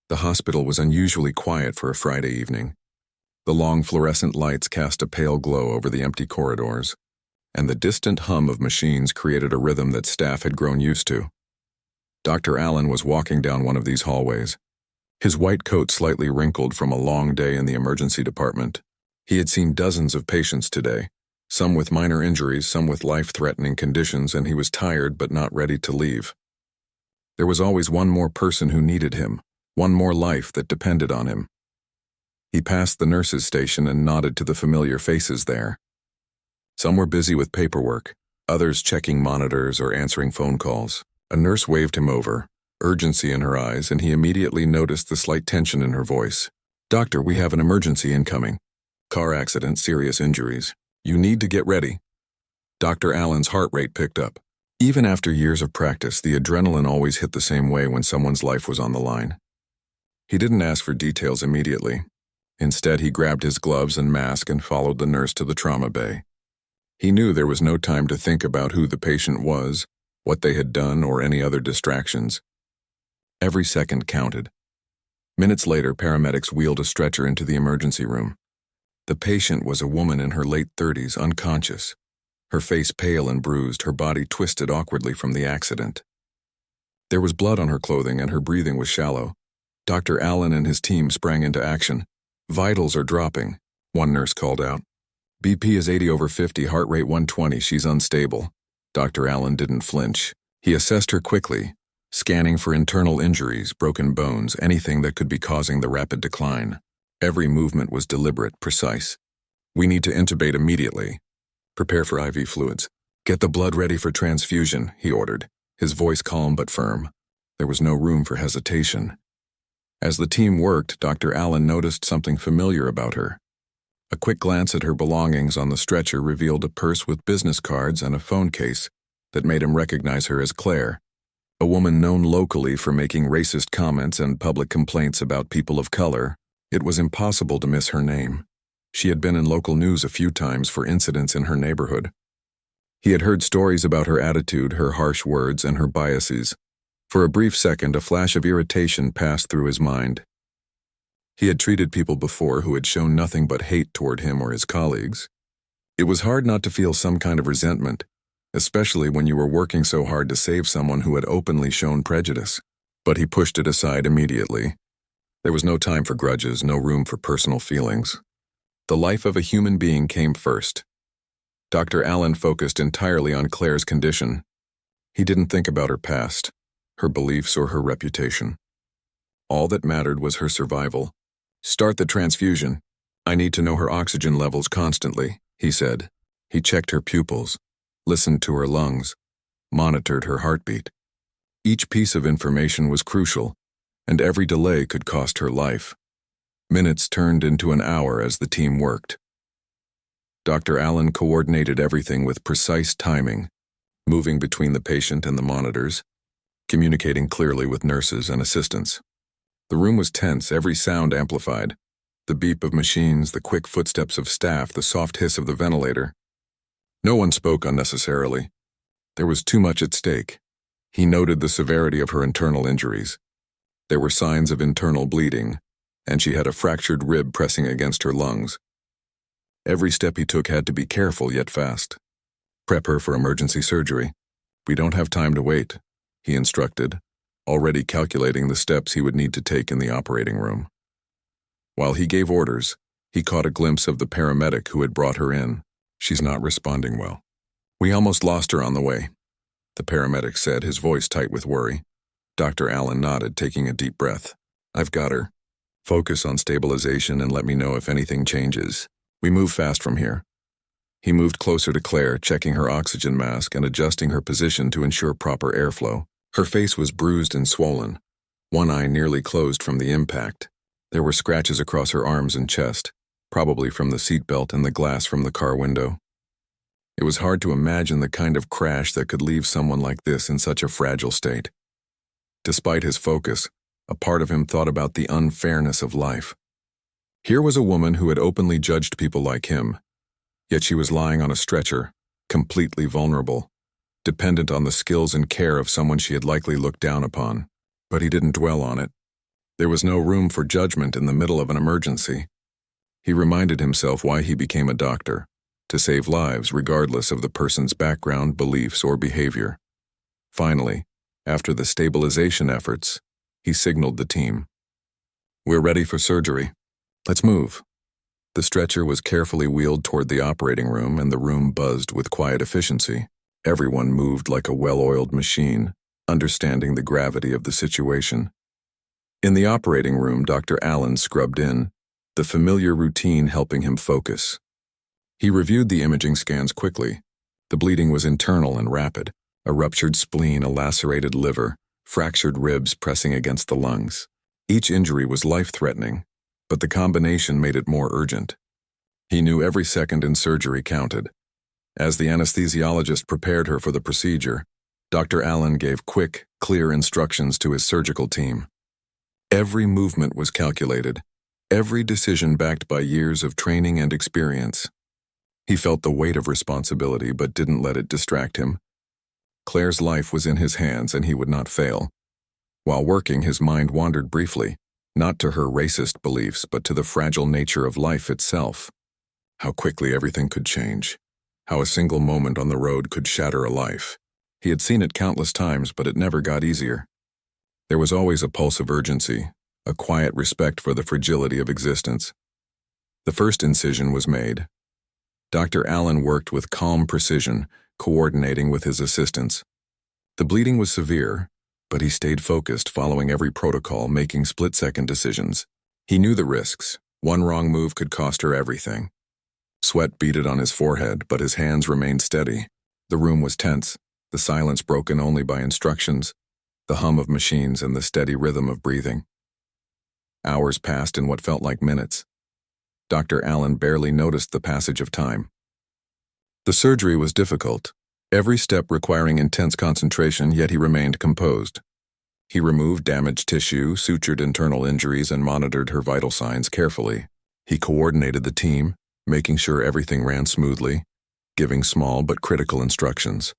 The hospital was unusually quiet for a Friday evening. The long fluorescent lights cast a pale glow over the empty corridors, and the distant hum of machines created a rhythm that staff had grown used to. Dr. Allen was walking down one of these hallways, his white coat slightly wrinkled from a long day in the emergency department. He had seen dozens of patients today, some with minor injuries, some with life-threatening conditions, and he was tired but not ready to leave. There was always one more person who needed him, one more life that depended on him. He passed the nurses' station and nodded to the familiar faces there. Some were busy with paperwork, others checking monitors or answering phone calls. A nurse waved him over, urgency in her eyes, and he immediately noticed the slight tension in her voice. "Doctor, we have an emergency incoming. Car accident, serious injuries. You need to get ready." Dr. Allen's heart rate picked up. Even after years of practice, the adrenaline always hit the same way when someone's life was on the line. He didn't ask for details immediately. Instead, he grabbed his gloves and mask and followed the nurse to the trauma bay. He knew there was no time to think about who the patient was, what they had done, or any other distractions. Every second counted. Minutes later, paramedics wheeled a stretcher into the emergency room. The patient was a woman in her late 30s, unconscious, her face pale and bruised, her body twisted awkwardly from the accident. There was blood on her clothing and her breathing was shallow. Dr. Allen and his team sprang into action. "Vitals are dropping," one nurse called out. "BP is 80/50, heart rate 120, she's unstable." Dr. Allen didn't flinch. He assessed her quickly, scanning for internal injuries, broken bones, anything that could be causing the rapid decline. Every movement was deliberate, precise. "We need to intubate immediately. Prepare for IV fluids. Get the blood ready for transfusion," he ordered, his voice calm but firm. There was no room for hesitation. As the team worked, Dr. Allen noticed something familiar about her. A quick glance at her belongings on the stretcher revealed a purse with business cards and a phone case that made him recognize her as Claire, a woman known locally for making racist comments and public complaints about people of color. It was impossible to miss her name. She had been in local news a few times for incidents in her neighborhood. He had heard stories about her attitude, her harsh words, and her biases. For a brief second, a flash of irritation passed through his mind. He had treated people before who had shown nothing but hate toward him or his colleagues. It was hard not to feel some kind of resentment, especially when you were working so hard to save someone who had openly shown prejudice. But he pushed it aside immediately. There was no time for grudges, no room for personal feelings. The life of a human being came first. Dr. Allen focused entirely on Claire's condition. He didn't think about her past, her beliefs, or her reputation. All that mattered was her survival. "Start the transfusion. I need to know her oxygen levels constantly," he said. He checked her pupils, listened to her lungs, monitored her heartbeat. Each piece of information was crucial, and every delay could cost her life. Minutes turned into an hour as the team worked. Dr. Allen coordinated everything with precise timing, moving between the patient and the monitors, communicating clearly with nurses and assistants. The room was tense, every sound amplified. The beep of machines, the quick footsteps of staff, the soft hiss of the ventilator. No one spoke unnecessarily. There was too much at stake. He noted the severity of her internal injuries. There were signs of internal bleeding, and she had a fractured rib pressing against her lungs. Every step he took had to be careful yet fast. "Prep her for emergency surgery. We don't have time to wait," he instructed, already calculating the steps he would need to take in the operating room. While he gave orders, he caught a glimpse of the paramedic who had brought her in. "She's not responding well. We almost lost her on the way," the paramedic said, his voice tight with worry. Dr. Allen nodded, taking a deep breath. "I've got her. Focus on stabilization and let me know if anything changes. We move fast from here." He moved closer to Claire, checking her oxygen mask and adjusting her position to ensure proper airflow. Her face was bruised and swollen, one eye nearly closed from the impact. There were scratches across her arms and chest, probably from the seatbelt and the glass from the car window. It was hard to imagine the kind of crash that could leave someone like this in such a fragile state. Despite his focus, a part of him thought about the unfairness of life. Here was a woman who had openly judged people like him, yet she was lying on a stretcher, completely vulnerable, dependent on the skills and care of someone she had likely looked down upon. But he didn't dwell on it. There was no room for judgment in the middle of an emergency. He reminded himself why he became a doctor: to save lives regardless of the person's background, beliefs, or behavior. Finally, after the stabilization efforts, he signaled the team. "We're ready for surgery. Let's move." The stretcher was carefully wheeled toward the operating room, and the room buzzed with quiet efficiency. Everyone moved like a well-oiled machine, understanding the gravity of the situation. In the operating room, Dr. Allen scrubbed in, the familiar routine helping him focus. He reviewed the imaging scans quickly. The bleeding was internal and rapid: a ruptured spleen, a lacerated liver, fractured ribs pressing against the lungs. Each injury was life-threatening, but the combination made it more urgent. He knew every second in surgery counted. As the anesthesiologist prepared her for the procedure, Dr. Allen gave quick, clear instructions to his surgical team. Every movement was calculated, every decision backed by years of training and experience. He felt the weight of responsibility but didn't let it distract him. Claire's life was in his hands and he would not fail. While working, his mind wandered briefly, not to her racist beliefs but to the fragile nature of life itself. How quickly everything could change. How a single moment on the road could shatter a life. He had seen it countless times, but it never got easier. There was always a pulse of urgency, a quiet respect for the fragility of existence. The first incision was made. Dr. Allen worked with calm precision, coordinating with his assistants. The bleeding was severe, but he stayed focused, following every protocol, making split-second decisions. He knew the risks. One wrong move could cost her everything. Sweat beaded on his forehead, but his hands remained steady. The room was tense, the silence broken only by instructions, the hum of machines and the steady rhythm of breathing. Hours passed in what felt like minutes. Dr. Allen barely noticed the passage of time. The surgery was difficult, every step requiring intense concentration, yet he remained composed. He removed damaged tissue, sutured internal injuries, and monitored her vital signs carefully. He coordinated the team, making sure everything ran smoothly, giving small but critical instructions.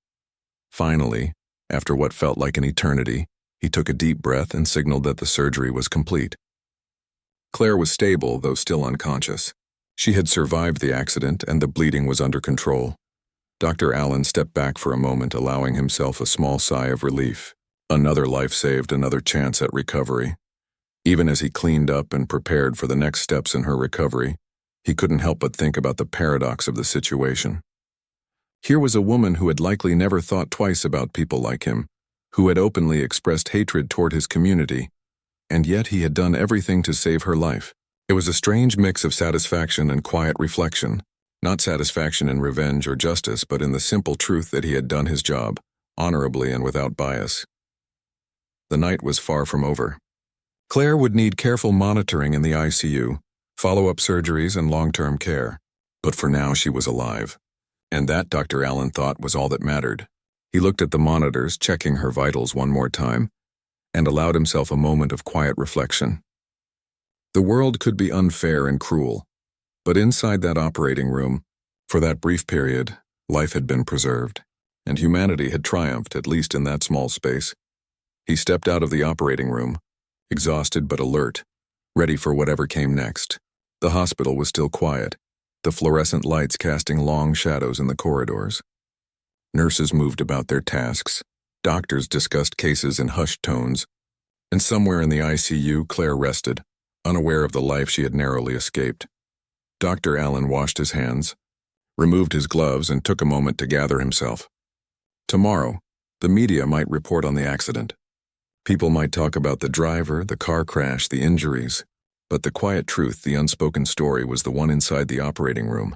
Finally, after what felt like an eternity, he took a deep breath and signaled that the surgery was complete. Claire was stable, though still unconscious. She had survived the accident, and the bleeding was under control. Dr. Allen stepped back for a moment, allowing himself a small sigh of relief. Another life saved, another chance at recovery. Even as he cleaned up and prepared for the next steps in her recovery, he couldn't help but think about the paradox of the situation. Here was a woman who had likely never thought twice about people like him, who had openly expressed hatred toward his community, and yet he had done everything to save her life. It was a strange mix of satisfaction and quiet reflection, not satisfaction in revenge or justice, but in the simple truth that he had done his job, honorably and without bias. The night was far from over. Claire would need careful monitoring in the ICU, follow-up surgeries, and long-term care. But for now, she was alive. And that, Dr. Allen thought, was all that mattered. He looked at the monitors, checking her vitals one more time, and allowed himself a moment of quiet reflection. The world could be unfair and cruel, but inside that operating room, for that brief period, life had been preserved, and humanity had triumphed, at least in that small space. He stepped out of the operating room, exhausted but alert, ready for whatever came next. The hospital was still quiet, the fluorescent lights casting long shadows in the corridors. Nurses moved about their tasks, doctors discussed cases in hushed tones, and somewhere in the ICU, Claire rested, unaware of the life she had narrowly escaped. Dr. Allen washed his hands, removed his gloves, and took a moment to gather himself. Tomorrow, the media might report on the accident. People might talk about the driver, the car crash, the injuries, but the quiet truth, the unspoken story, was the one inside the operating room.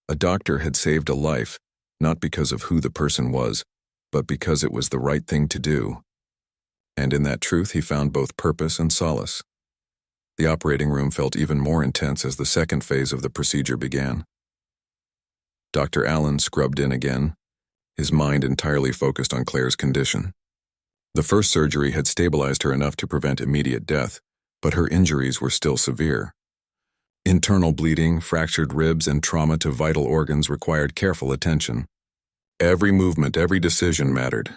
A doctor had saved a life, not because of who the person was, but because it was the right thing to do. And in that truth, he found both purpose and solace. The operating room felt even more intense as the second phase of the procedure began. Dr. Allen scrubbed in again, his mind entirely focused on Claire's condition. The first surgery had stabilized her enough to prevent immediate death, but her injuries were still severe. Internal bleeding, fractured ribs, and trauma to vital organs required careful attention. Every movement, every decision mattered.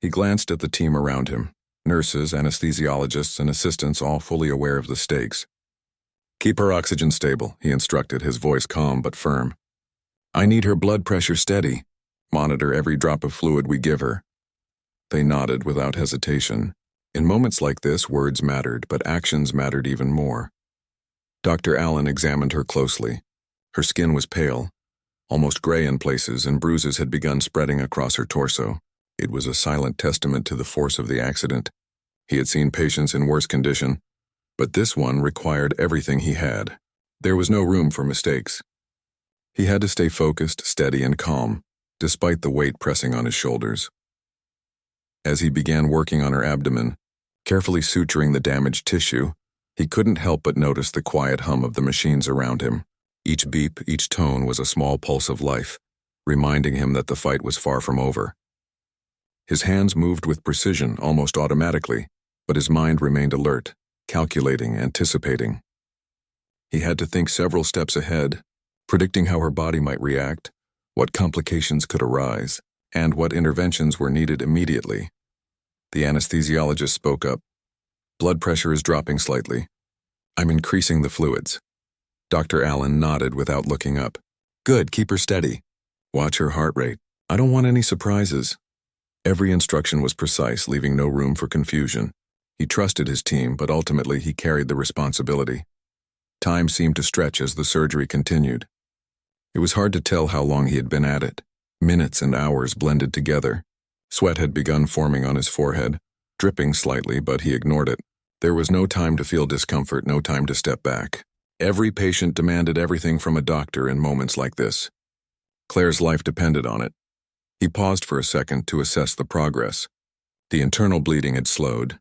He glanced at the team around him. Nurses, anesthesiologists, and assistants all fully aware of the stakes. "Keep her oxygen stable," he instructed, his voice calm but firm. "I need her blood pressure steady. Monitor every drop of fluid we give her." They nodded without hesitation. In moments like this, words mattered, but actions mattered even more. Dr. Allen examined her closely. Her skin was pale, almost gray in places, and bruises had begun spreading across her torso. It was a silent testament to the force of the accident. He had seen patients in worse condition, but this one required everything he had. There was no room for mistakes. He had to stay focused, steady, and calm, despite the weight pressing on his shoulders. As he began working on her abdomen, carefully suturing the damaged tissue, he couldn't help but notice the quiet hum of the machines around him. Each beep, each tone was a small pulse of life, reminding him that the fight was far from over. His hands moved with precision, almost automatically, but his mind remained alert, calculating, anticipating. He had to think several steps ahead, predicting how her body might react, what complications could arise, and what interventions were needed immediately. The anesthesiologist spoke up. "Blood pressure is dropping slightly. I'm increasing the fluids." Dr. Allen nodded without looking up. "Good, keep her steady. Watch her heart rate. I don't want any surprises." Every instruction was precise, leaving no room for confusion. He trusted his team, but ultimately he carried the responsibility. Time seemed to stretch as the surgery continued. It was hard to tell how long he had been at it. Minutes and hours blended together. Sweat had begun forming on his forehead, dripping slightly, but he ignored it. There was no time to feel discomfort, no time to step back. Every patient demanded everything from a doctor in moments like this. Claire's life depended on it. He paused for a second to assess the progress. The internal bleeding had slowed,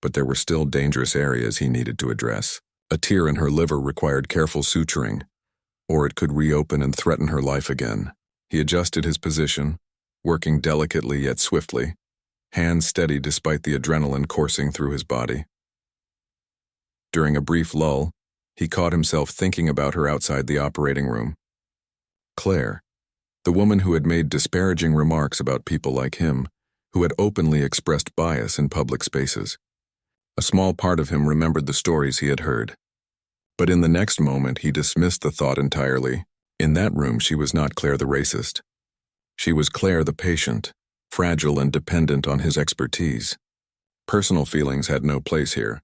but there were still dangerous areas he needed to address. A tear in her liver required careful suturing, or it could reopen and threaten her life again. He adjusted his position, working delicately yet swiftly, hands steady despite the adrenaline coursing through his body. During a brief lull, he caught himself thinking about her outside the operating room. Claire, the woman who had made disparaging remarks about people like him, who had openly expressed bias in public spaces. A small part of him remembered the stories he had heard. But in the next moment, he dismissed the thought entirely. In that room, she was not Claire the racist. She was Claire the patient, fragile and dependent on his expertise. Personal feelings had no place here.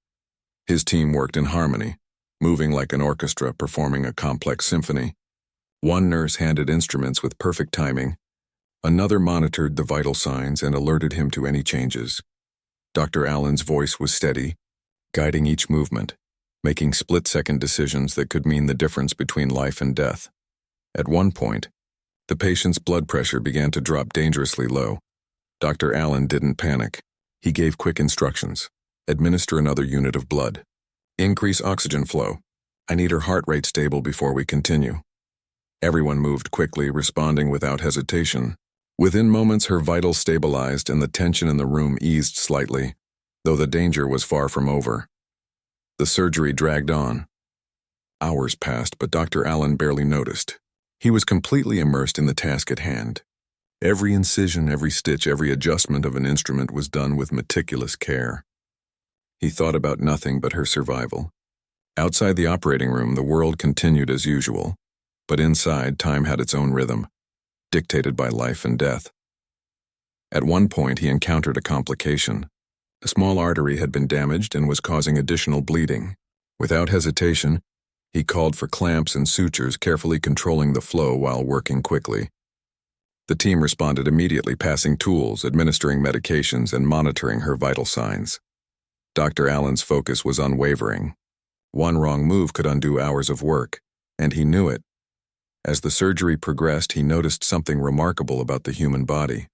His team worked in harmony, moving like an orchestra performing a complex symphony. One nurse handed instruments with perfect timing. Another monitored the vital signs and alerted him to any changes. Dr. Allen's voice was steady, guiding each movement, making split-second decisions that could mean the difference between life and death. At one point, the patient's blood pressure began to drop dangerously low. Dr. Allen didn't panic. He gave quick instructions. Administer another unit of blood. Increase oxygen flow. I need her heart rate stable before we continue. Everyone moved quickly, responding without hesitation. Within moments, her vitals stabilized and the tension in the room eased slightly, though the danger was far from over. The surgery dragged on. Hours passed, but Dr. Allen barely noticed. He was completely immersed in the task at hand. Every incision, every stitch, every adjustment of an instrument was done with meticulous care. He thought about nothing but her survival. Outside the operating room, the world continued as usual, but inside, time had its own rhythm, dictated by life and death. At one point, he encountered a complication. A small artery had been damaged and was causing additional bleeding. Without hesitation, he called for clamps and sutures, carefully controlling the flow while working quickly. The team responded immediately, passing tools, administering medications, and monitoring her vital signs. Dr. Allen's focus was unwavering. One wrong move could undo hours of work, and he knew it. As the surgery progressed, he noticed something remarkable about the human body.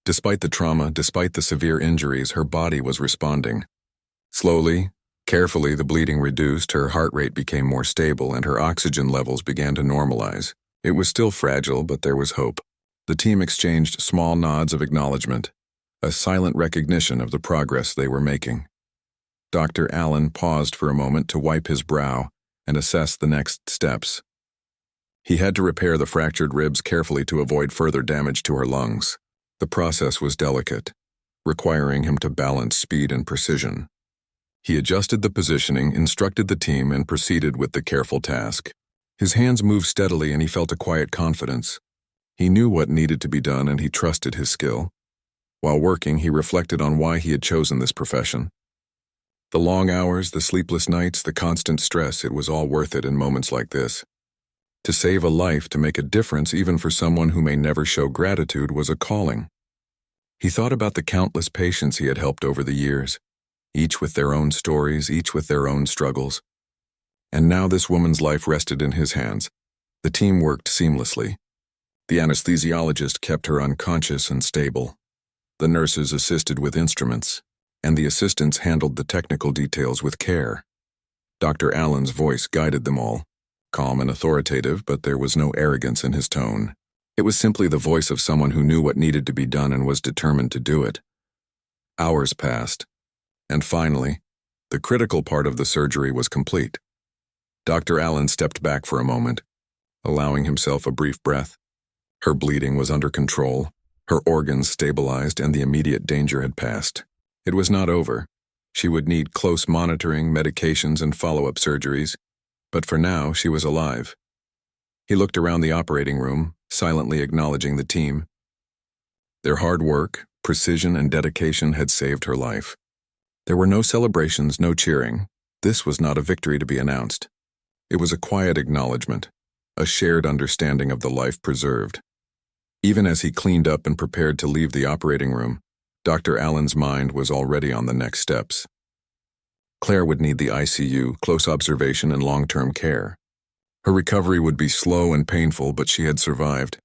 Despite the trauma, despite the severe injuries, her body was responding. Slowly, carefully, the bleeding reduced, her heart rate became more stable, and her oxygen levels began to normalize. It was still fragile, but there was hope. The team exchanged small nods of acknowledgement, a silent recognition of the progress they were making. Dr. Allen paused for a moment to wipe his brow and assess the next steps. He had to repair the fractured ribs carefully to avoid further damage to her lungs. The process was delicate. requiring him to balance speed and precision. He adjusted the positioning, instructed the team, and proceeded with the careful task. His hands moved steadily and he felt a quiet confidence. He knew what needed to be done and he trusted his skill. While working, he reflected on why he had chosen this profession. The long hours, the sleepless nights, the constant stress, it was all worth it in moments like this. To save a life, to make a difference even for someone who may never show gratitude, was a calling. He thought about the countless patients he had helped over the years, each with their own stories, each with their own struggles. And now this woman's life rested in his hands. The team worked seamlessly. The anesthesiologist kept her unconscious and stable. The nurses assisted with instruments, and the assistants handled the technical details with care. Dr. Allen's voice guided them all, calm and authoritative, but there was no arrogance in his tone. It was simply the voice of someone who knew what needed to be done and was determined to do it. Hours passed, and finally, the critical part of the surgery was complete. Dr. Allen stepped back for a moment, allowing himself a brief breath. Her bleeding was under control, her organs stabilized, and the immediate danger had passed. It was not over. She would need close monitoring, medications, and follow-up surgeries, but for now, she was alive. He looked around the operating room, silently acknowledging the team. Their hard work, precision, and dedication had saved her life. There were no celebrations, no cheering. This was not a victory to be announced. It was a quiet acknowledgement, a shared understanding of the life preserved. Even as he cleaned up and prepared to leave the operating room, Dr. Allen's mind was already on the next steps. Claire would need the ICU, close observation, and long-term care. Her recovery would be slow and painful, but she had survived.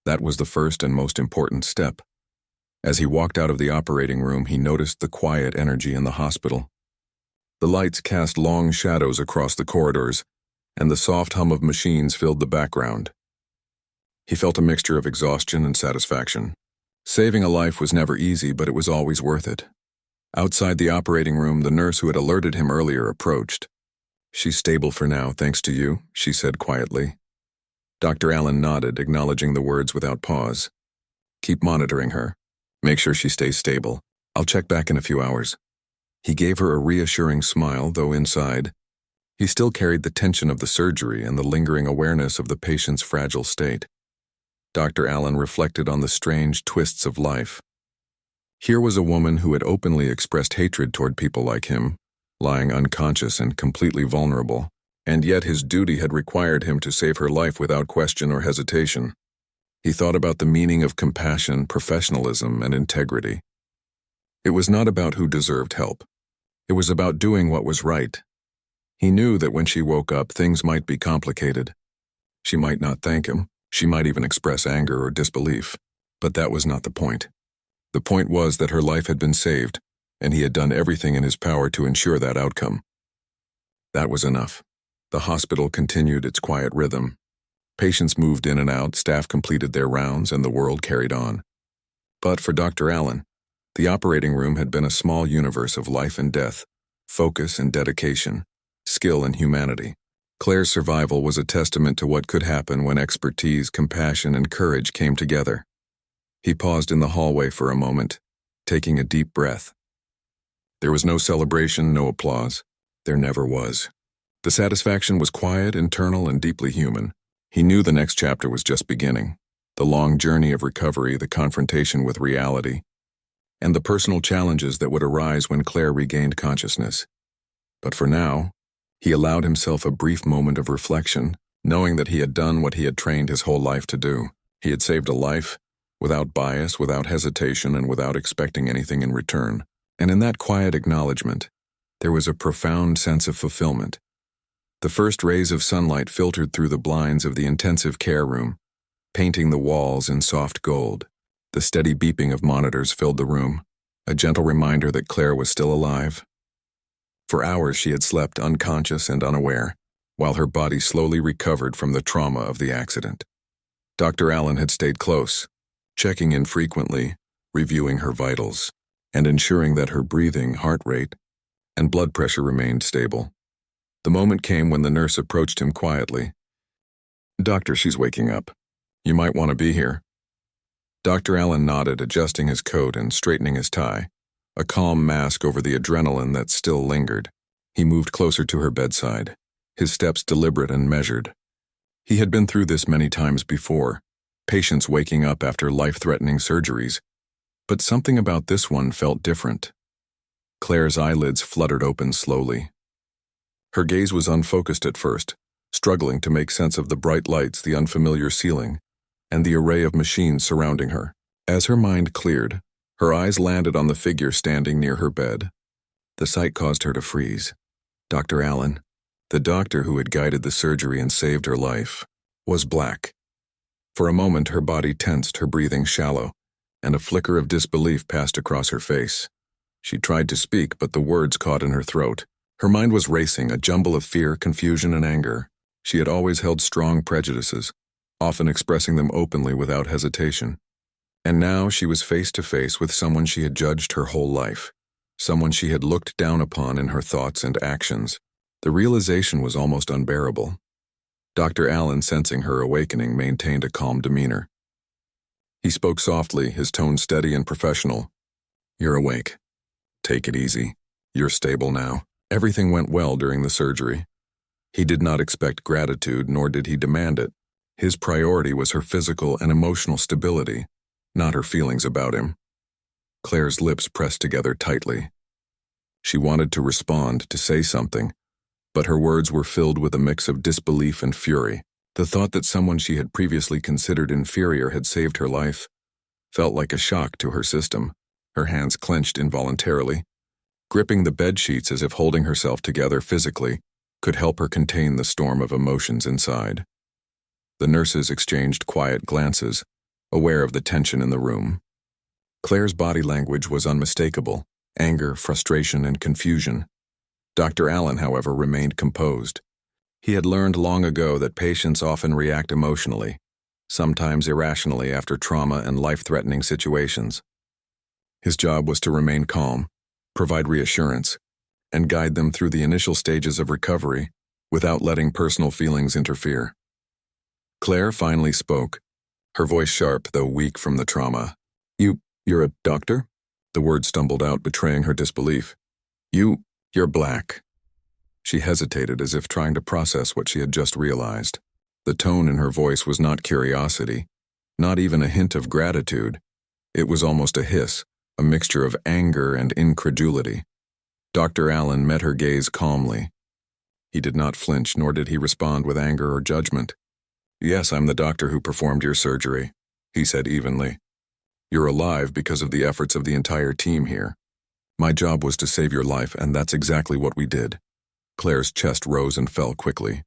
That was the first and most important step. As he walked out of the operating room, he noticed the quiet energy in the hospital. The lights cast long shadows across the corridors, and the soft hum of machines filled the background. He felt a mixture of exhaustion and satisfaction. Saving a life was never easy, but it was always worth it. Outside the operating room, the nurse who had alerted him earlier approached. "She's stable for now, thanks to you," she said quietly. Dr. Allen nodded, acknowledging the words without pause. "Keep monitoring her. Make sure she stays stable. I'll check back in a few hours." He gave her a reassuring smile, though inside, he still carried the tension of the surgery and the lingering awareness of the patient's fragile state. Dr. Allen reflected on the strange twists of life. Here was a woman who had openly expressed hatred toward people like him, lying unconscious and completely vulnerable, and yet his duty had required him to save her life without question or hesitation. He thought about the meaning of compassion, professionalism, and integrity. It was not about who deserved help. It was about doing what was right. He knew that when she woke up, things might be complicated. She might not thank him. She might even express anger or disbelief. But that was not the point. The point was that her life had been saved, and he had done everything in his power to ensure that outcome. That was enough. The hospital continued its quiet rhythm. Patients moved in and out, staff completed their rounds, and the world carried on. But for Dr. Allen, the operating room had been a small universe of life and death, focus and dedication, skill and humanity. Claire's survival was a testament to what could happen when expertise, compassion, and courage came together. He paused in the hallway for a moment, taking a deep breath. There was no celebration, no applause. There never was. The satisfaction was quiet, internal, and deeply human. He knew the next chapter was just beginning. The long journey of recovery, the confrontation with reality, and the personal challenges that would arise when Claire regained consciousness. But for now, he allowed himself a brief moment of reflection, knowing that he had done what he had trained his whole life to do. He had saved a life, without bias, without hesitation, and without expecting anything in return. And in that quiet acknowledgement, there was a profound sense of fulfillment. The first rays of sunlight filtered through the blinds of the intensive care room, painting the walls in soft gold. The steady beeping of monitors filled the room, a gentle reminder that Claire was still alive. For hours she had slept unconscious and unaware, while her body slowly recovered from the trauma of the accident. Dr. Allen had stayed close, checking in frequently, reviewing her vitals, and ensuring that her breathing, heart rate, and blood pressure remained stable. The moment came when the nurse approached him quietly. "Doctor, she's waking up. You might want to be here." Dr. Allen nodded, adjusting his coat and straightening his tie, a calm mask over the adrenaline that still lingered. He moved closer to her bedside, his steps deliberate and measured. He had been through this many times before, patients waking up after life-threatening surgeries, but something about this one felt different. Claire's eyelids fluttered open slowly. Her gaze was unfocused at first, struggling to make sense of the bright lights, the unfamiliar ceiling, and the array of machines surrounding her. As her mind cleared, her eyes landed on the figure standing near her bed. The sight caused her to freeze. Dr. Allen, the doctor who had guided the surgery and saved her life, was black. For a moment, her body tensed, her breathing shallow, and a flicker of disbelief passed across her face. She tried to speak, but the words caught in her throat. Her mind was racing, a jumble of fear, confusion, and anger. She had always held strong prejudices, often expressing them openly without hesitation. And now she was face to face with someone she had judged her whole life, someone she had looked down upon in her thoughts and actions. The realization was almost unbearable. Dr. Allen, sensing her awakening, maintained a calm demeanor. He spoke softly, his tone steady and professional. "You're awake. Take it easy. You're stable now." Everything went well during the surgery. He did not expect gratitude, nor did he demand it. His priority was her physical and emotional stability, not her feelings about him. Claire's lips pressed together tightly. She wanted to respond, to say something, but her words were filled with a mix of disbelief and fury. The thought that someone she had previously considered inferior had saved her life felt like a shock to her system. Her hands clenched involuntarily, gripping the bedsheets as if holding herself together physically could help her contain the storm of emotions inside. The nurses exchanged quiet glances, aware of the tension in the room. Claire's body language was unmistakable: anger, frustration, and confusion. Dr. Allen, however, remained composed. He had learned long ago that patients often react emotionally, sometimes irrationally after trauma and life-threatening situations. His job was to remain calm, provide reassurance, and guide them through the initial stages of recovery without letting personal feelings interfere. Claire finally spoke, her voice sharp though weak from the trauma. You're a doctor?" The word stumbled out, betraying her disbelief. You're black." She hesitated, as if trying to process what she had just realized. The tone in her voice was not curiosity, not even a hint of gratitude. It was almost a hiss, a mixture of anger and incredulity. Dr. Allen met her gaze calmly. He did not flinch, nor did he respond with anger or judgment. "Yes, I'm the doctor who performed your surgery," he said evenly. "You're alive because of the efforts of the entire team here. My job was to save your life, and that's exactly what we did." Claire's chest rose and fell quickly,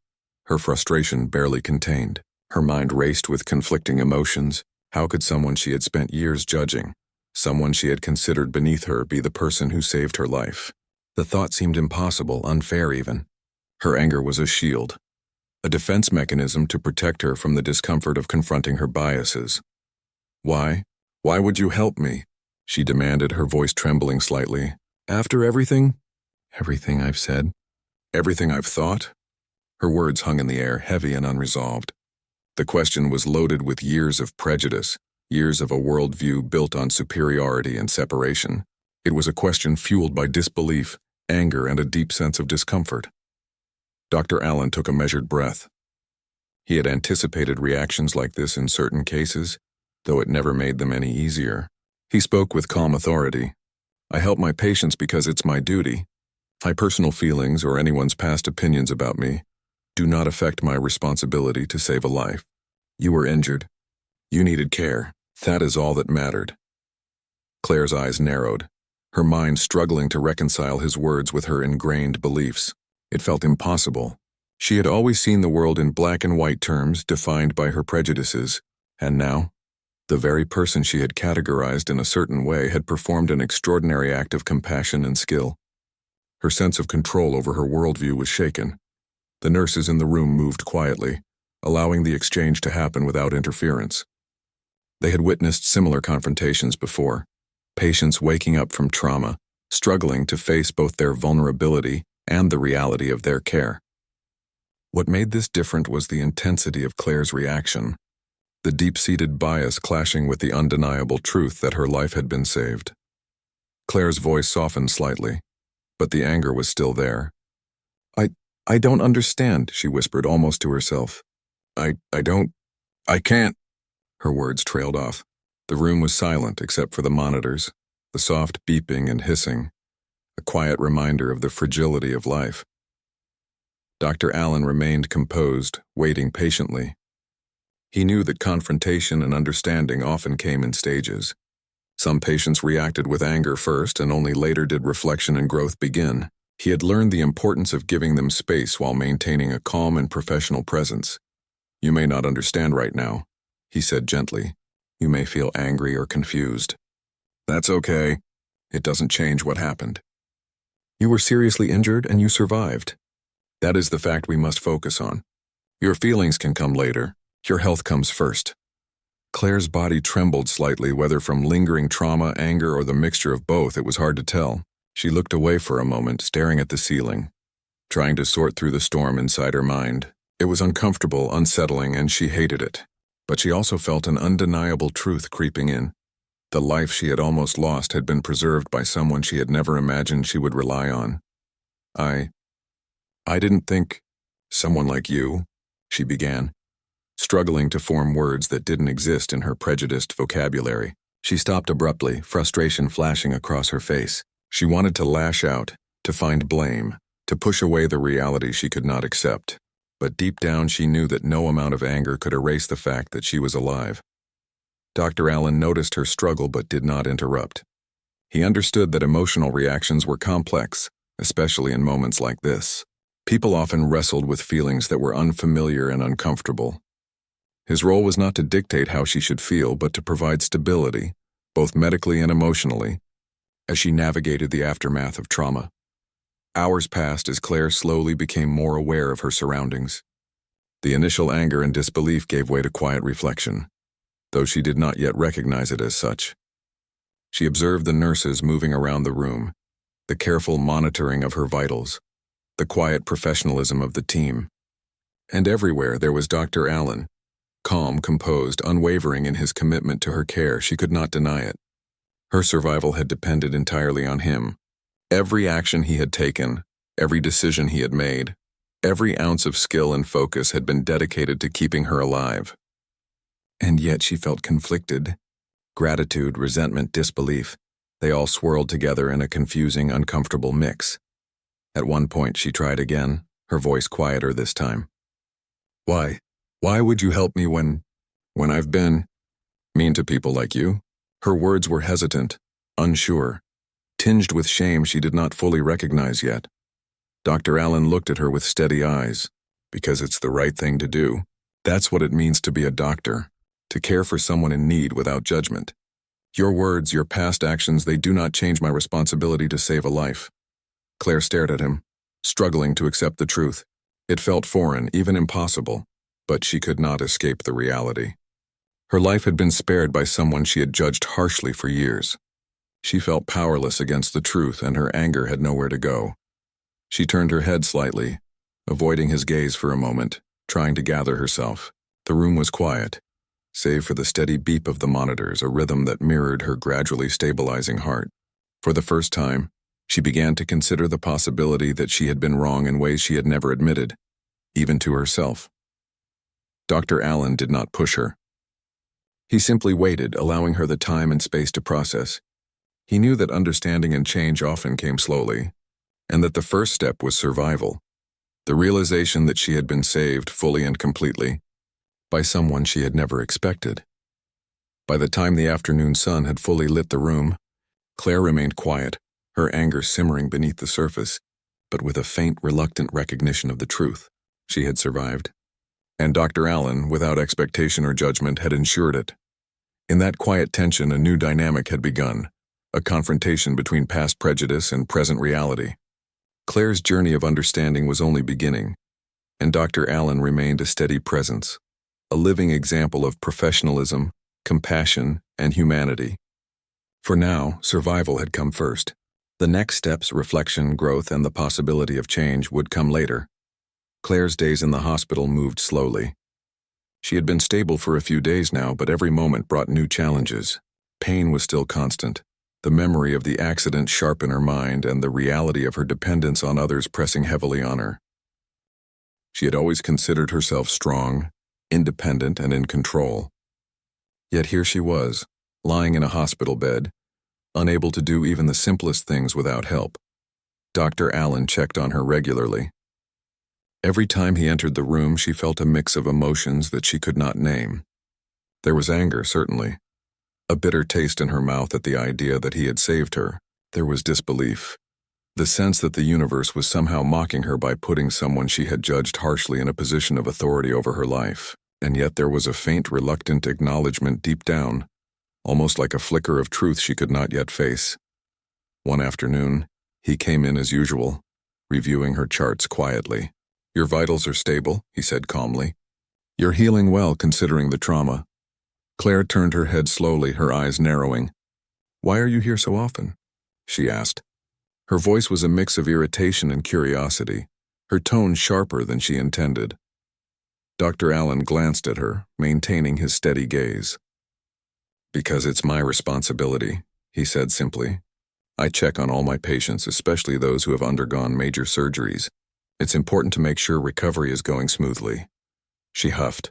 her frustration barely contained. Her mind raced with conflicting emotions. How could someone she had spent years judging, someone she had considered beneath her, be the person who saved her life? The thought seemed impossible, unfair even. Her anger was a shield, a defense mechanism to protect her from the discomfort of confronting her biases. "Why? Why would you help me?" she demanded, her voice trembling slightly. "After everything?" "Everything I've said. Everything I've thought?" Her words hung in the air, heavy and unresolved. The question was loaded with years of prejudice, years of a worldview built on superiority and separation. It was a question fueled by disbelief, anger, and a deep sense of discomfort. Dr. Allen took a measured breath. He had anticipated reactions like this in certain cases, though it never made them any easier. He spoke with calm authority. "I help my patients because it's my duty. My personal feelings or anyone's past opinions about me do not affect my responsibility to save a life. You were injured. You needed care. That is all that mattered." Claire's eyes narrowed, her mind struggling to reconcile his words with her ingrained beliefs. It felt impossible. She had always seen the world in black and white terms, defined by her prejudices, and now, the very person she had categorized in a certain way had performed an extraordinary act of compassion and skill. Her sense of control over her worldview was shaken. The nurses in the room moved quietly, allowing the exchange to happen without interference. They had witnessed similar confrontations before, patients waking up from trauma, struggling to face both their vulnerability and the reality of their care. What made this different was the intensity of Claire's reaction. the deep-seated bias clashing with the undeniable truth that her life had been saved. Claire's voice softened slightly, but the anger was still there. I don't understand, she whispered almost to herself. I can't. Her words trailed off. The room was silent except for the monitors, the soft beeping and hissing, a quiet reminder of the fragility of life. Dr. Allen remained composed, waiting patiently. He knew that confrontation and understanding often came in stages. Some patients reacted with anger first, and only later did reflection and growth begin. He had learned the importance of giving them space while maintaining a calm and professional presence. "You may not understand right now," he said gently. "You may feel angry or confused. That's okay. It doesn't change what happened. You were seriously injured and you survived. That is the fact we must focus on. Your feelings can come later. Your health comes first." Claire's body trembled slightly, whether from lingering trauma, anger, or the mixture of both. It was hard to tell. She looked away for a moment, staring at the ceiling, trying to sort through the storm inside her mind. It was uncomfortable, unsettling, and she hated it. But she also felt an undeniable truth creeping in. The life she had almost lost had been preserved by someone she had never imagined she would rely on. I didn't think someone like you," she began, struggling to form words that didn't exist in her prejudiced vocabulary. She stopped abruptly, frustration flashing across her face. She wanted to lash out, to find blame, to push away the reality she could not accept. But deep down she knew that no amount of anger could erase the fact that she was alive. Dr. Allen noticed her struggle but did not interrupt. He understood that emotional reactions were complex, especially in moments like this. People often wrestled with feelings that were unfamiliar and uncomfortable. His role was not to dictate how she should feel, but to provide stability, both medically and emotionally, as she navigated the aftermath of trauma. Hours passed as Claire slowly became more aware of her surroundings. The initial anger and disbelief gave way to quiet reflection, though she did not yet recognize it as such. She observed the nurses moving around the room, the careful monitoring of her vitals, the quiet professionalism of the team. And everywhere there was Dr. Allen, calm, composed, unwavering in his commitment to her care. She could not deny it. Her survival had depended entirely on him. Every action he had taken, every decision he had made, every ounce of skill and focus had been dedicated to keeping her alive. And yet she felt conflicted. Gratitude, resentment, disbelief, they all swirled together in a confusing, uncomfortable mix. At one point she tried again, her voice quieter this time. Why would you help me when I've been mean to people like you?" Her words were hesitant, unsure, tinged with shame she did not fully recognize yet. Dr. Allen looked at her with steady eyes. "Because it's the right thing to do. That's what it means to be a doctor, to care for someone in need without judgment. Your words, your past actions, they do not change my responsibility to save a life." Claire stared at him, struggling to accept the truth. It felt foreign, even impossible, but she could not escape the reality. Her life had been spared by someone she had judged harshly for years. She felt powerless against the truth, and her anger had nowhere to go. She turned her head slightly, avoiding his gaze for a moment, trying to gather herself. The room was quiet, save for the steady beep of the monitors, a rhythm that mirrored her gradually stabilizing heart. For the first time, she began to consider the possibility that she had been wrong in ways she had never admitted, even to herself. Dr. Allen did not push her. He simply waited, allowing her the time and space to process. He knew that understanding and change often came slowly, and that the first step was survival, the realization that she had been saved fully and completely by someone she had never expected. By the time the afternoon sun had fully lit the room, Claire remained quiet, her anger simmering beneath the surface, but with a faint, reluctant recognition of the truth. She had survived. And Dr. Allen, without expectation or judgment, had ensured it. In that quiet tension, a new dynamic had begun, a confrontation between past prejudice and present reality. Claire's journey of understanding was only beginning, and Dr. Allen remained a steady presence, a living example of professionalism, compassion, and humanity. For now, survival had come first. The next steps, reflection, growth, and the possibility of change, would come later. Claire's days in the hospital moved slowly. She had been stable for a few days now, but every moment brought new challenges. Pain was still constant, the memory of the accident sharp in her mind, and the reality of her dependence on others pressing heavily on her. She had always considered herself strong, independent, and in control. Yet here she was, lying in a hospital bed, unable to do even the simplest things without help. Dr. Allen checked on her regularly. Every time he entered the room, she felt a mix of emotions that she could not name. There was anger, certainly, a bitter taste in her mouth at the idea that he had saved her. There was disbelief, the sense that the universe was somehow mocking her by putting someone she had judged harshly in a position of authority over her life. And yet there was a faint, reluctant acknowledgement deep down, almost like a flicker of truth she could not yet face. One afternoon, he came in as usual, reviewing her charts quietly. "Your vitals are stable," he said calmly. "You're healing well considering the trauma." Claire turned her head slowly, her eyes narrowing. "Why are you here so often?" she asked. Her voice was a mix of irritation and curiosity, her tone sharper than she intended. Dr. Allen glanced at her, maintaining his steady gaze. "Because it's my responsibility," he said simply. "I check on all my patients, especially those who have undergone major surgeries. It's important to make sure recovery is going smoothly." She huffed,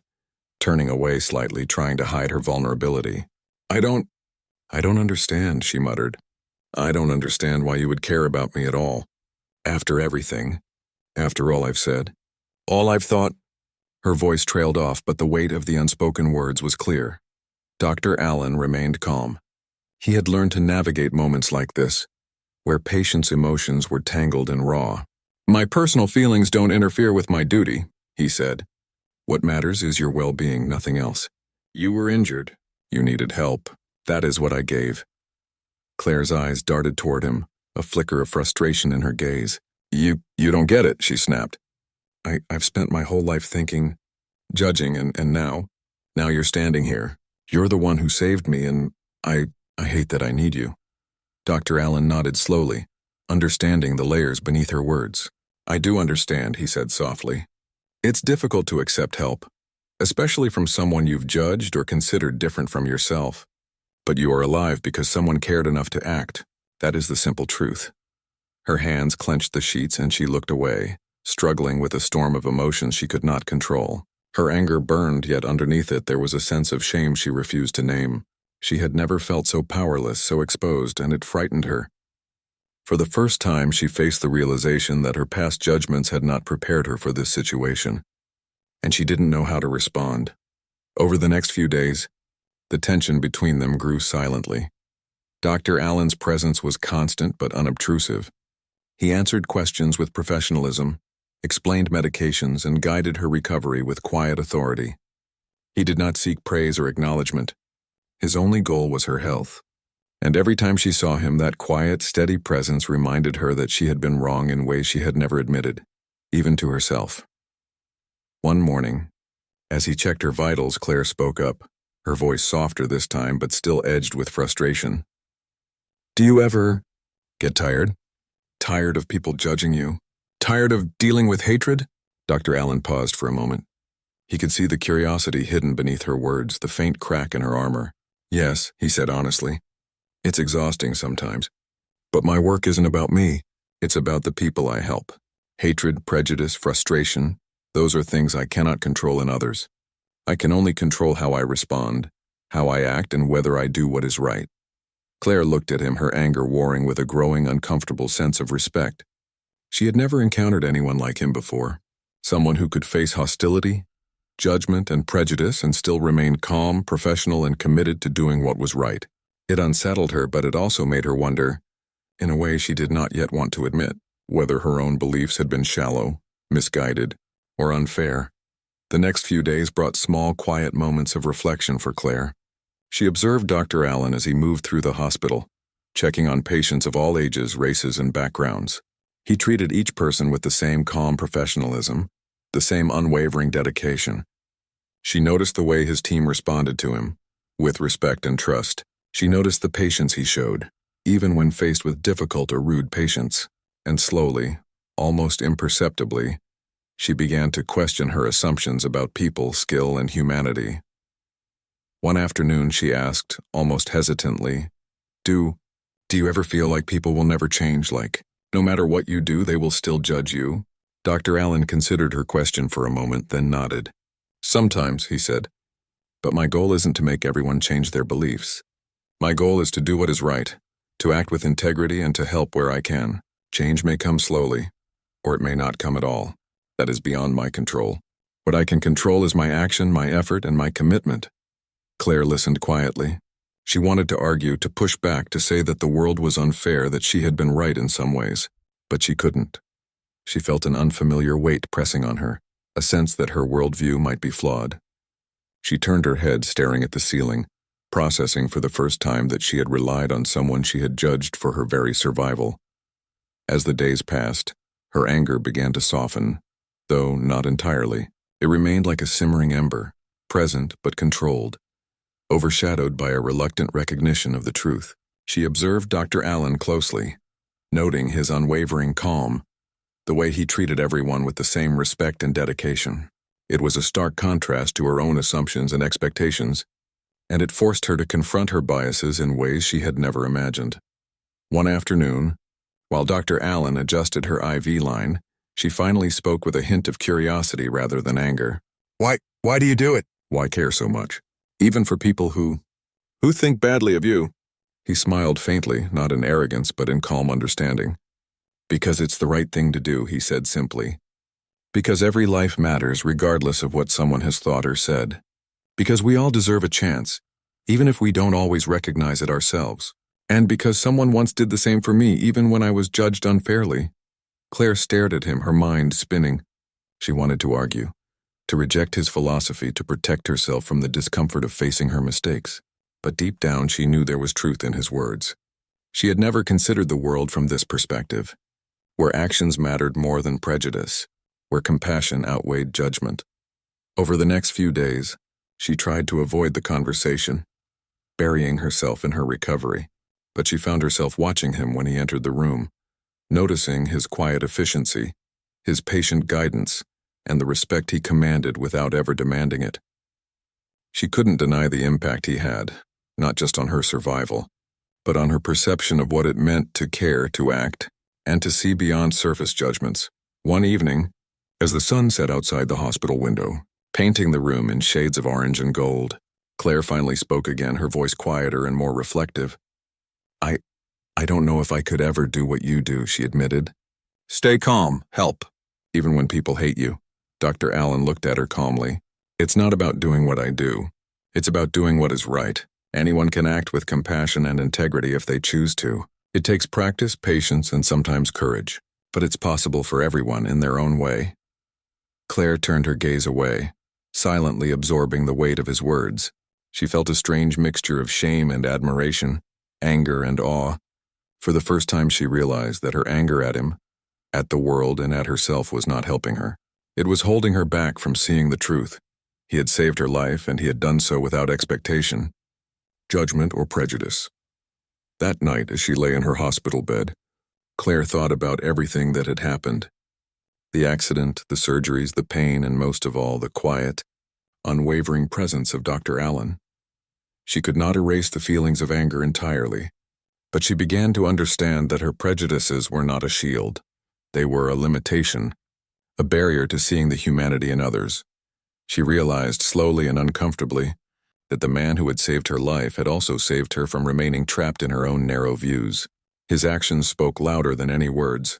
turning away slightly, trying to hide her vulnerability. I don't understand," she muttered. "I don't understand why you would care about me at all. After everything. After all I've said. All I've thought." Her voice trailed off, but the weight of the unspoken words was clear. Dr. Allen remained calm. He had learned to navigate moments like this, where patients' emotions were tangled and raw. "My personal feelings don't interfere with my duty," he said. "What matters is your well-being, nothing else. You were injured. You needed help. That is what I gave." Claire's eyes darted toward him, a flicker of frustration in her gaze. You don't get it," she snapped. I've spent my whole life thinking, judging, and now you're standing here. You're the one who saved me, and I hate that I need you." Dr. Allen nodded slowly, understanding the layers beneath her words. "I do understand," he said softly. "It's difficult to accept help, especially from someone you've judged or considered different from yourself. But you are alive because someone cared enough to act. That is the simple truth." Her hands clenched the sheets and she looked away, struggling with a storm of emotions she could not control. Her anger burned, yet underneath it there was a sense of shame she refused to name. She had never felt so powerless, so exposed, and it frightened her. For the first time, she faced the realization that her past judgments had not prepared her for this situation, and she didn't know how to respond. Over the next few days, the tension between them grew silently. Dr. Allen's presence was constant but unobtrusive. He answered questions with professionalism, explained medications, and guided her recovery with quiet authority. He did not seek praise or acknowledgement. His only goal was her health. And every time she saw him, that quiet, steady presence reminded her that she had been wrong in ways she had never admitted, even to herself. One morning, as he checked her vitals, Claire spoke up, her voice softer this time but still edged with frustration. "Do you ever get tired? Tired of people judging you? Tired of dealing with hatred?" Dr. Allen paused for a moment. He could see the curiosity hidden beneath her words, the faint crack in her armor. "Yes," he said honestly. "It's exhausting sometimes. But my work isn't about me. It's about the people I help. Hatred, prejudice, frustration, those are things I cannot control in others. I can only control how I respond, how I act, and whether I do what is right." Claire looked at him, her anger warring with a growing, uncomfortable sense of respect. She had never encountered anyone like him before, someone who could face hostility, judgment, and prejudice and still remain calm, professional, and committed to doing what was right. It unsettled her, but it also made her wonder, in a way she did not yet want to admit, whether her own beliefs had been shallow, misguided, or unfair. The next few days brought small, quiet moments of reflection for Claire. She observed Dr. Allen as he moved through the hospital, checking on patients of all ages, races, and backgrounds. He treated each person with the same calm professionalism, the same unwavering dedication. She noticed the way his team responded to him, with respect and trust. She noticed the patience he showed, even when faced with difficult or rude patients. And slowly, almost imperceptibly, She began to question her assumptions about people, skill, and humanity. One afternoon she asked, almost hesitantly, Do you ever feel like people will never change, like, no matter what you do, they will still judge you? Dr. Allen considered her question for a moment, then nodded. Sometimes, he said, but my goal isn't to make everyone change their beliefs. My goal is to do what is right, to act with integrity and to help where I can. Change may come slowly, or it may not come at all. That is beyond my control. What I can control is my action, my effort, and my commitment. Claire listened quietly. She wanted to argue, to push back, to say that the world was unfair, that she had been right in some ways, but she couldn't. She felt an unfamiliar weight pressing on her, a sense that her worldview might be flawed. She turned her head, staring at the ceiling, processing for the first time that she had relied on someone she had judged for her very survival. As the days passed, her anger began to soften, though not entirely. It remained like a simmering ember, present but controlled, overshadowed by a reluctant recognition of the truth. She observed Dr. Allen closely, noting his unwavering calm, the way he treated everyone with the same respect and dedication. It was a stark contrast to her own assumptions and expectations, and it forced her to confront her biases in ways she had never imagined. One afternoon, while Dr. Allen adjusted her IV line, she finally spoke with a hint of curiosity rather than anger. Why do you do it? Why care so much? Even for people who think badly of you. He smiled faintly, not in arrogance but in calm understanding. Because it's the right thing to do, he said simply. Because every life matters regardless of what someone has thought or said. Because we all deserve a chance, even if we don't always recognize it ourselves. And because someone once did the same for me, even when I was judged unfairly. Claire stared at him, her mind spinning. She wanted to argue, to reject his philosophy, to protect herself from the discomfort of facing her mistakes. But deep down she knew there was truth in his words. She had never considered the world from this perspective, where actions mattered more than prejudice, where compassion outweighed judgment. Over the next few days, she tried to avoid the conversation, burying herself in her recovery, but she found herself watching him when he entered the room, noticing his quiet efficiency, his patient guidance, and the respect he commanded without ever demanding it. She couldn't deny the impact he had, not just on her survival, but on her perception of what it meant to care, to act, and to see beyond surface judgments. One evening, as the sun set outside the hospital window, painting the room in shades of orange and gold, Claire finally spoke again, her voice quieter and more reflective. I don't know if I could ever do what you do, she admitted. Stay calm, help, even when people hate you. Dr. Allen looked at her calmly. It's not about doing what I do. It's about doing what is right. Anyone can act with compassion and integrity if they choose to. It takes practice, patience, and sometimes courage, but it's possible for everyone in their own way. Claire turned her gaze away, silently absorbing the weight of his words. She felt a strange mixture of shame and admiration, anger and awe. For the first time she realized that her anger at him, at the world, and at herself was not helping her. It was holding her back from seeing the truth. He had saved her life, and he had done so without expectation, judgment, or prejudice. That night, as she lay in her hospital bed, Claire thought about everything that had happened. The accident, the surgeries, the pain, and most of all, the quiet, unwavering presence of Dr. Allen. She could not erase the feelings of anger entirely, but she began to understand that her prejudices were not a shield. They were a limitation, a barrier to seeing the humanity in others. She realized slowly and uncomfortably that the man who had saved her life had also saved her from remaining trapped in her own narrow views. His actions spoke louder than any words,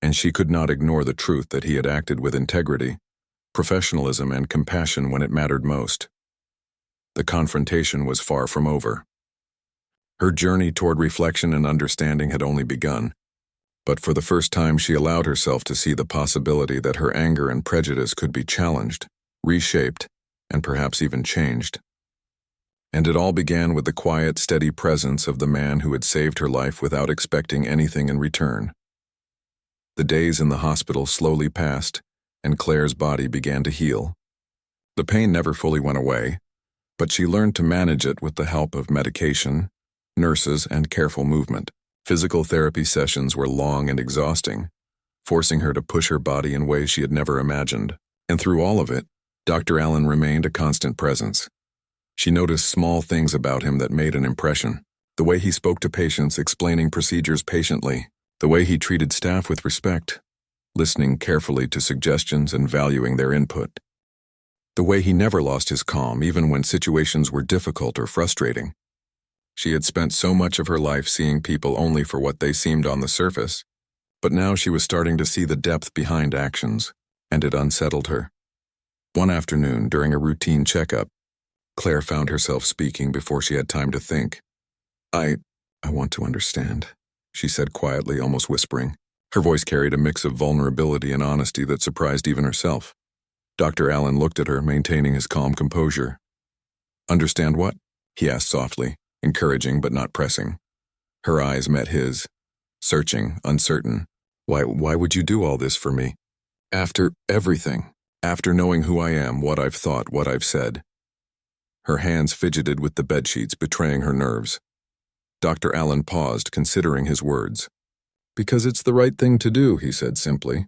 and she could not ignore the truth that he had acted with integrity, professionalism, and compassion when it mattered most. The confrontation was far from over. Her journey toward reflection and understanding had only begun, but for the first time she allowed herself to see the possibility that her anger and prejudice could be challenged, reshaped, and perhaps even changed. And it all began with the quiet, steady presence of the man who had saved her life without expecting anything in return. The days in the hospital slowly passed, and Claire's body began to heal. The pain never fully went away, but she learned to manage it with the help of medication, nurses, and careful movement. Physical therapy sessions were long and exhausting, forcing her to push her body in ways she had never imagined. And through all of it, Dr. Allen remained a constant presence. She noticed small things about him that made an impression. The way he spoke to patients, explaining procedures patiently. The way he treated staff with respect, listening carefully to suggestions and valuing their input. The way he never lost his calm, even when situations were difficult or frustrating. She had spent so much of her life seeing people only for what they seemed on the surface, but now she was starting to see the depth behind actions, and it unsettled her. One afternoon, during a routine checkup, Claire found herself speaking before she had time to think. I want to understand, she said quietly, almost whispering. Her voice carried a mix of vulnerability and honesty that surprised even herself. Dr. Allen looked at her, maintaining his calm composure. Understand what? He asked softly, encouraging but not pressing. Her eyes met his, searching, uncertain. Why would you do all this for me? After everything, after knowing who I am, what I've thought, what I've said. Her hands fidgeted with the bedsheets, betraying her nerves. Dr. Allen paused, considering his words. Because it's the right thing to do, he said simply.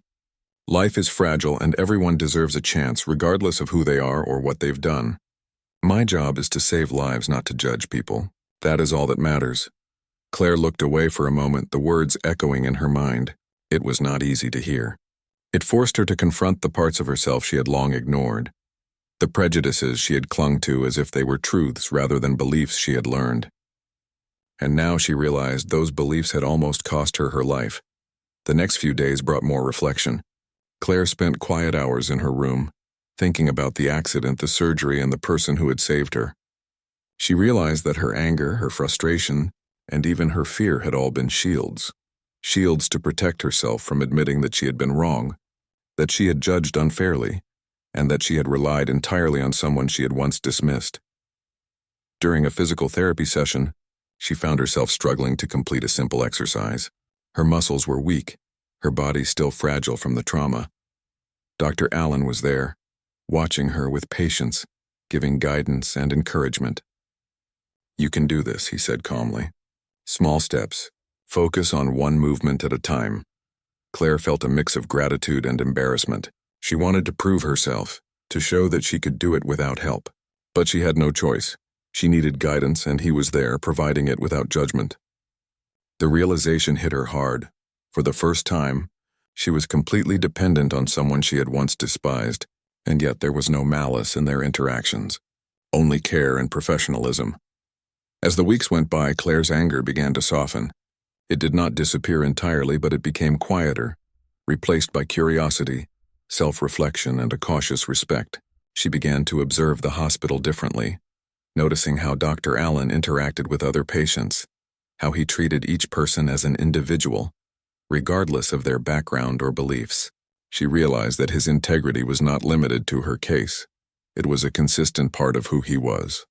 Life is fragile and everyone deserves a chance, regardless of who they are or what they've done. My job is to save lives, not to judge people. That is all that matters. Claire looked away for a moment, the words echoing in her mind. It was not easy to hear. It forced her to confront the parts of herself she had long ignored. The prejudices she had clung to as if they were truths rather than beliefs she had learned. And now she realized those beliefs had almost cost her her life. The next few days brought more reflection. Claire spent quiet hours in her room, thinking about the accident, the surgery, and the person who had saved her. She realized that her anger, her frustration, and even her fear had all been shields. Shields to protect herself from admitting that she had been wrong, that she had judged unfairly, and that she had relied entirely on someone she had once dismissed. During a physical therapy session, she found herself struggling to complete a simple exercise. Her muscles were weak, her body still fragile from the trauma. Dr. Allen was there, watching her with patience, giving guidance and encouragement. You can do this, he said calmly. Small steps. Focus on one movement at a time. Claire felt a mix of gratitude and embarrassment. She wanted to prove herself, to show that she could do it without help. But she had no choice. She needed guidance, and he was there, providing it without judgment. The realization hit her hard. For the first time, she was completely dependent on someone she had once despised, and yet there was no malice in their interactions, only care and professionalism. As the weeks went by, Claire's anger began to soften. It did not disappear entirely, but it became quieter, replaced by curiosity, self-reflection, and a cautious respect. She began to observe the hospital differently, noticing how Dr. Allen interacted with other patients, how he treated each person as an individual, regardless of their background or beliefs. She realized that his integrity was not limited to her case. It was a consistent part of who he was.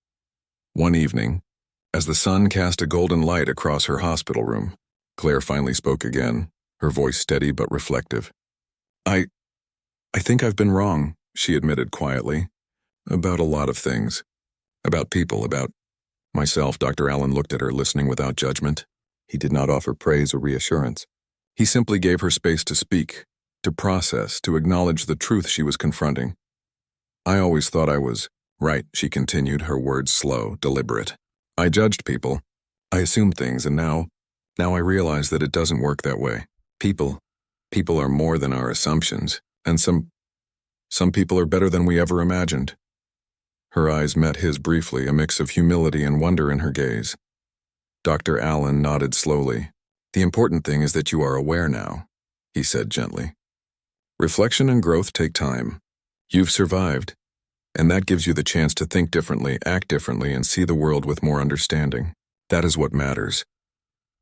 One evening, as the sun cast a golden light across her hospital room, Claire finally spoke again, her voice steady but reflective. I think I've been wrong, she admitted quietly, about a lot of things. About people, about myself. Dr. Allen looked at her, listening without judgment. He did not offer praise or reassurance. He simply gave her space to speak, to process, to acknowledge the truth she was confronting. I always thought I was right, she continued, her words slow, deliberate. I judged people. I assumed things, and now I realize that it doesn't work that way. People are more than our assumptions, and some people are better than we ever imagined. Her eyes met his briefly, a mix of humility and wonder in her gaze. Dr. Allen nodded slowly. The important thing is that you are aware now, he said gently. Reflection and growth take time. You've survived, and that gives you the chance to think differently, act differently, and see the world with more understanding. That is what matters.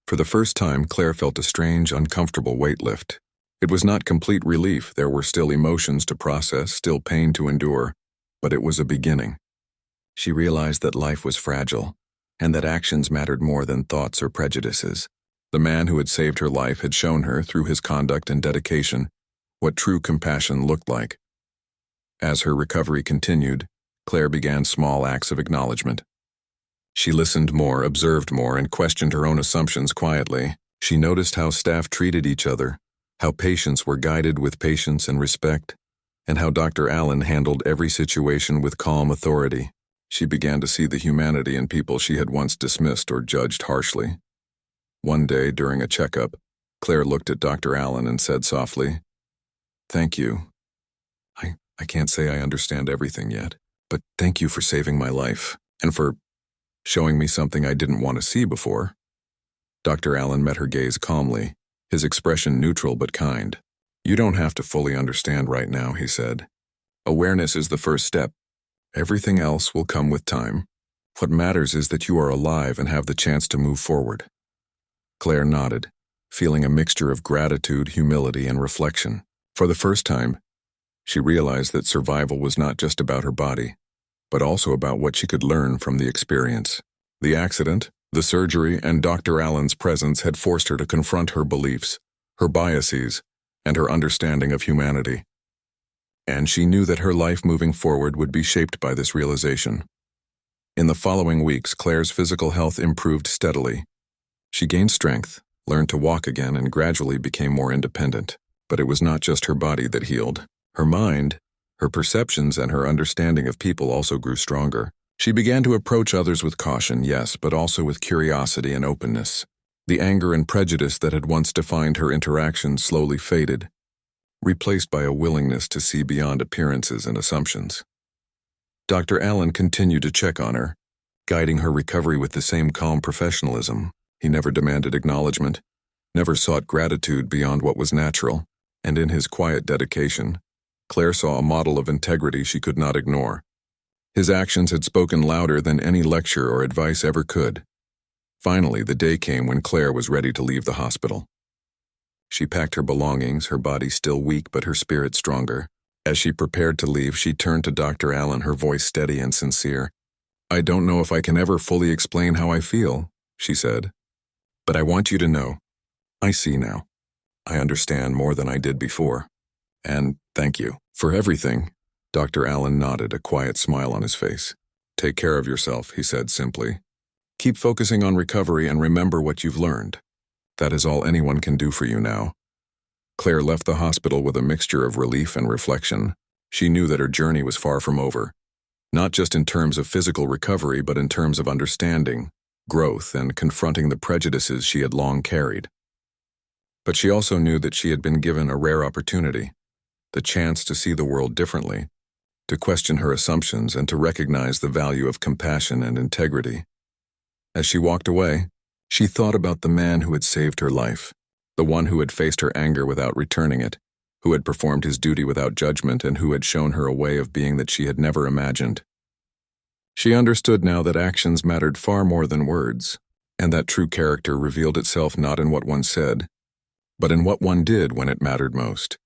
For the first time, Claire felt a strange, uncomfortable weight lift. It was not complete relief. There were still emotions to process, still pain to endure, but it was a beginning. She realized that life was fragile, and that actions mattered more than thoughts or prejudices. The man who had saved her life had shown her, through his conduct and dedication, what true compassion looked like. As her recovery continued, Claire began small acts of acknowledgement. She listened more, observed more, and questioned her own assumptions quietly. She noticed how staff treated each other, how patients were guided with patience and respect, and how Dr. Allen handled every situation with calm authority. She began to see the humanity in people she had once dismissed or judged harshly. One day, during a checkup, Claire looked at Dr. Allen and said softly, "Thank you. I can't say I understand everything yet, but thank you for saving my life, and for showing me something I didn't want to see before." Dr. Allen met her gaze calmly, his expression neutral but kind. "You don't have to fully understand right now," he said. "Awareness is the first step. Everything else will come with time. What matters is that you are alive and have the chance to move forward." Claire nodded, feeling a mixture of gratitude, humility, and reflection. For the first time, she realized that survival was not just about her body, but also about what she could learn from the experience. The accident, the surgery, and Dr. Allen's presence had forced her to confront her beliefs, her biases, and her understanding of humanity. And she knew that her life moving forward would be shaped by this realization. In the following weeks, Claire's physical health improved steadily. She gained strength, learned to walk again, and gradually became more independent. But it was not just her body that healed. Her mind, her perceptions, and her understanding of people also grew stronger. She began to approach others with caution, yes, but also with curiosity and openness. The anger and prejudice that had once defined her interactions slowly faded, replaced by a willingness to see beyond appearances and assumptions. Dr. Allen continued to check on her, guiding her recovery with the same calm professionalism. He never demanded acknowledgement, never sought gratitude beyond what was natural, and in his quiet dedication, Claire saw a model of integrity she could not ignore. His actions had spoken louder than any lecture or advice ever could. Finally, the day came when Claire was ready to leave the hospital. She packed her belongings, her body still weak but her spirit stronger. As she prepared to leave, she turned to Dr. Allen, her voice steady and sincere. "I don't know if I can ever fully explain how I feel," she said, "but I want you to know, I see now. I understand more than I did before. And thank you for everything." Dr. Allen nodded, a quiet smile on his face. "Take care of yourself," he said simply. "Keep focusing on recovery and remember what you've learned. That is all anyone can do for you now." Claire left the hospital with a mixture of relief and reflection. She knew that her journey was far from over, not just in terms of physical recovery, but in terms of understanding, growth, and confronting the prejudices she had long carried. But she also knew that she had been given a rare opportunity, the chance to see the world differently, to question her assumptions, and to recognize the value of compassion and integrity. As she walked away, she thought about the man who had saved her life, the one who had faced her anger without returning it, who had performed his duty without judgment, and who had shown her a way of being that she had never imagined. She understood now that actions mattered far more than words, and that true character revealed itself not in what one said, but in what one did when it mattered most.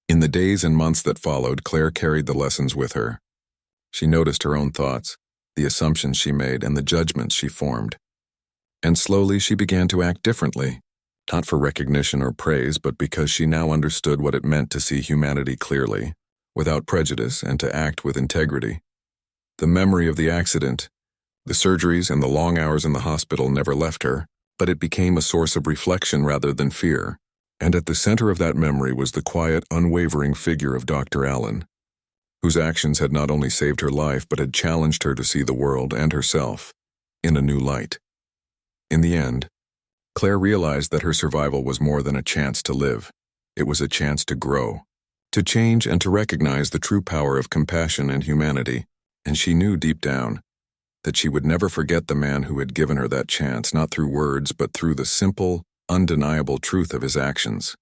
In the days and months that followed, Claire carried the lessons with her. She noticed her own thoughts, the assumptions she made, and the judgments she formed. And slowly she began to act differently, not for recognition or praise, but because she now understood what it meant to see humanity clearly, without prejudice, and to act with integrity. The memory of the accident, the surgeries, and the long hours in the hospital never left her, but it became a source of reflection rather than fear. And at the center of that memory was the quiet, unwavering figure of Dr. Allen, whose actions had not only saved her life but had challenged her to see the world and herself in a new light. In the end, Claire realized that her survival was more than a chance to live. It was a chance to grow, to change, and to recognize the true power of compassion and humanity. And she knew deep down that she would never forget the man who had given her that chance, not through words, but through the simple, undeniable truth of his actions.